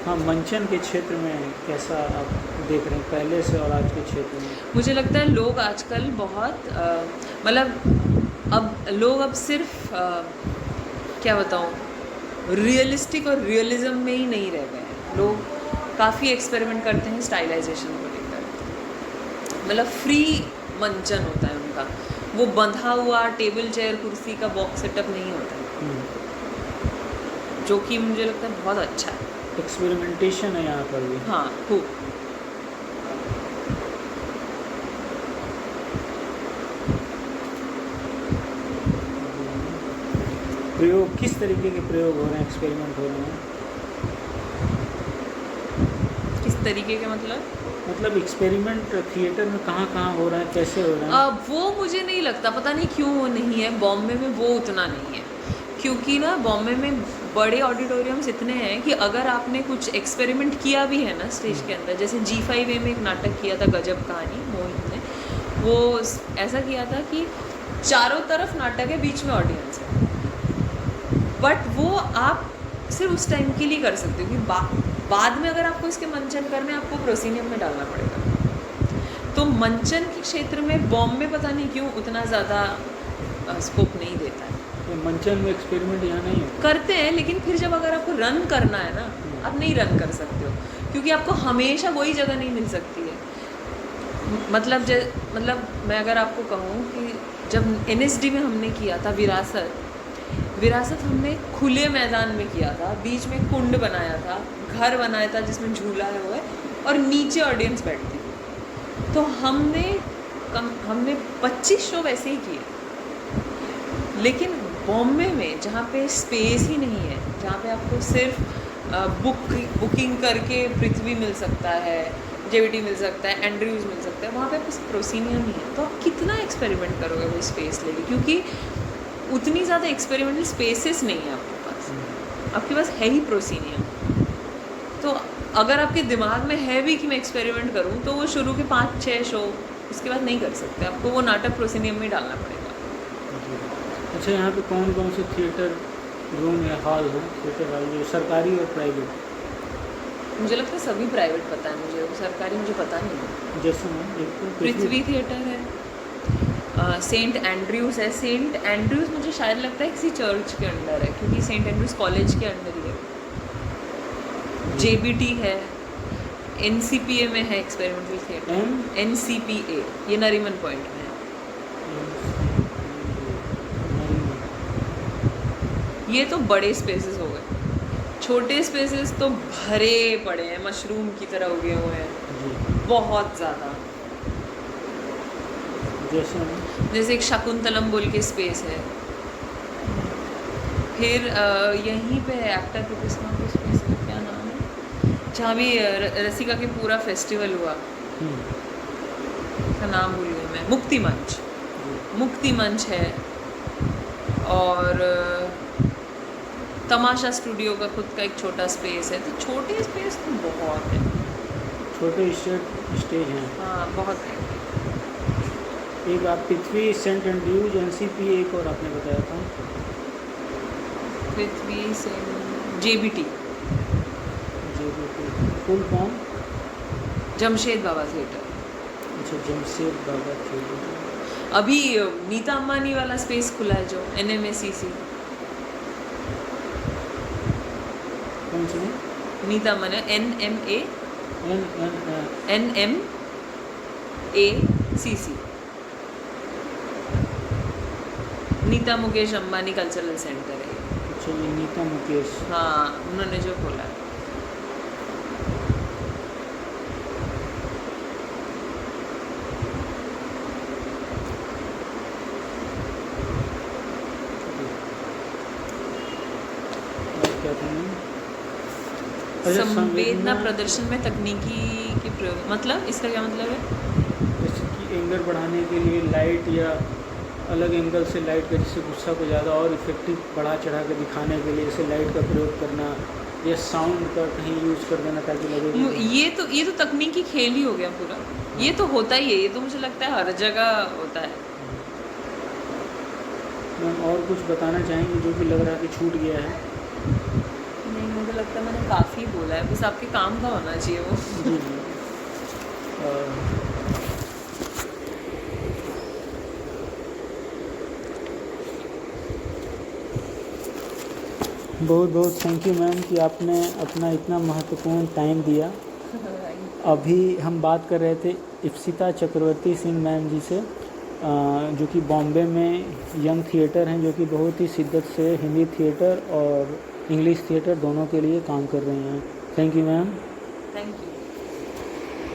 हाँ, मंचन के क्षेत्र में कैसा आप देख रहे हैं पहले से और आज के क्षेत्र में? मुझे लगता है लोग आजकल बहुत मतलब अब सिर्फ क्या बताऊँ, रियलिस्टिक और रियलिज्म में ही नहीं रह गए हैं। लोग काफ़ी एक्सपेरिमेंट करते हैं स्टाइलाइजेशन को लेकर, मतलब फ्री मंचन होता है उनका, वो बंधा हुआ टेबल चेयर कुर्सी का बॉक्स सेटअप नहीं होता है, जो कि मुझे लगता है बहुत अच्छा है। एक्सपेरिमेंटेशन है यहाँ पर भी। हाँ, खूब। प्रयोग किस तरीके के प्रयोग हो रहे हैं, एक्सपेरिमेंट हो रहे हैं? किस तरीके के मतलब एक्सपेरिमेंट थिएटर में कहाँ कहाँ हो रहा है, कैसे हो रहा है? वो मुझे नहीं लगता, पता नहीं क्यों वो नहीं है बॉम्बे में, वो उतना नहीं है, क्योंकि ना बॉम्बे में बड़े ऑडिटोरियम्स इतने हैं कि अगर आपने कुछ एक्सपेरिमेंट किया भी है ना स्टेज के अंदर, जैसे G5A में एक नाटक किया था गजब कहानी, मोहित ने, वो ऐसा किया था कि चारों तरफ नाटक है, बीच में ऑडियंस है, बट वो आप सिर्फ उस टाइम के लिए कर सकते हो कि बाद में अगर आपको इसके मंचन करने, आपको प्रोसीनियम में डालना पड़ेगा। तो मंचन के क्षेत्र में बॉम्बे पता नहीं क्यों उतना ज़्यादा स्कोप नहीं देता है। तो मंचन में एक्सपेरिमेंट यहाँ नहीं है? करते हैं, लेकिन फिर जब अगर आपको रन करना है ना, आप नहीं रन कर सकते हो, क्योंकि आपको हमेशा वही जगह नहीं मिल सकती है। मतलब मैं अगर आपको कहूँ कि जब NSD में हमने किया था विरासत हमने खुले मैदान में किया था, बीच में कुंड बनाया था, घर बनाया था जिसमें झूला है वो है, और नीचे ऑडियंस बैठती थी। तो हमने 25 शो वैसे ही किए। लेकिन बॉम्बे में जहाँ पे स्पेस ही नहीं है, जहाँ पे आपको सिर्फ बुकिंग करके पृथ्वी मिल सकता है, JVT मिल सकता है, एंड्रयूज़ मिल सकता है, वहाँ पे आपको प्रोसीनियम ही है, तो आप कितना एक्सपेरिमेंट करोगे वो स्पेस लेके, क्योंकि उतनी ज़्यादा एक्सपेरिमेंटल स्पेसेस नहीं है आपके पास, आपके पास है ही प्रोसीनियम। तो अगर आपके दिमाग में है भी कि मैं एक्सपेरिमेंट करूँ, तो वो शुरू के 5-6 शो, उसके बाद नहीं कर सकते, आपको वो नाटक प्रोसीनियम में डालना पड़ेगा। अच्छा, यहाँ पे कौन कौन से थिएटर रूम या हॉल हैं, थिएटर हॉल जो सरकारी और प्राइवेट? मुझे लगता है सभी प्राइवेट पता है मुझे, वो सरकारी मुझे पता नहीं है। जैसे मैं एक तो पृथ्वी थिएटर है, सेंट एंड्रयूज़ है। सेंट एंड्रयूज़ मुझे शायद लगता है किसी चर्च के अंडर है, क्योंकि सेंट एंड्रयूज़ कॉलेज के अंडर ही है। JBT है, NCPA में है एक्सपेरिमेंटल थिएटर, NCPA, ये नरीमन पॉइंट में है। ये तो बड़े स्पेसेस हो गए, छोटे स्पेसेस तो भरे पड़े हैं, मशरूम की तरह उगे हुए हैं बहुत ज़्यादा। जैसे एक शकुंतलम बोल के स्पेस है, फिर यहीं पे है एक्टर कृष्णा की स्पेस का क्या नाम है, जहाँ भी रसिका के पूरा फेस्टिवल हुआ, उसका नाम भूल गई मैं, मुक्ति मंच है, और तमाशा स्टूडियो का खुद का एक छोटा स्पेस है। तो छोटे स्पेस तो बहुत है, छोटे स्टेज हैं। हाँ, बहुत है। एक आप पृथ्वी, सेंट एंड्रयूज, NCPA, एक और आपने बताया था पृथ्वी से JBT, फुल फॉर्म जमशेद बाबा थिएटर। अच्छा, जमशेद बाबा थिएटर। अभी नीता अंबानी वाला स्पेस खुला है जो NMACC, कौन सी है? Nita Ambani, NMACC, Nita Mukesh Ambani cultural centre है। अच्छा, ये नीता मुकेश। हाँ, उन्होंने जो खोला है। और क्या था मैम? अच्छा, संवेदना प्रदर्शन में तकनीकी के प्रयोग, मतलब इसका क्या मतलब है? जैसे कि एंगल बढ़ाने के लिए लाइट या अलग एंगल से लाइट का, जिससे गुस्सा को ज़्यादा और इफेक्टिव बढ़ा चढ़ा के दिखाने के लिए जैसे लाइट का प्रयोग करना, या साउंड का कहीं यूज़ कर देना ताकि लगे कि ये तो तकनीकी खेल ही हो गया पूरा। ये तो होता ही है, ये तो मुझे लगता है हर जगह होता है। मैम और कुछ बताना चाहेंगे जो कि लग रहा है कि छूट गया है? नहीं, मुझे लगता है मैंने काफ़ी बोला है, बस आपके काम का होना चाहिए वो। जी जी। बहुत बहुत थैंक यू मैम कि आपने अपना इतना महत्वपूर्ण टाइम दिया। अभी हम बात कर रहे थे इप्सिता चक्रवर्ती सिंह मैम जी से, जो कि बॉम्बे में यंग थिएटर हैं, जो कि बहुत ही शिद्दत से हिंदी थिएटर और इंग्लिश थिएटर दोनों के लिए काम कर रहे हैं। Thank you ma'am. Thank you.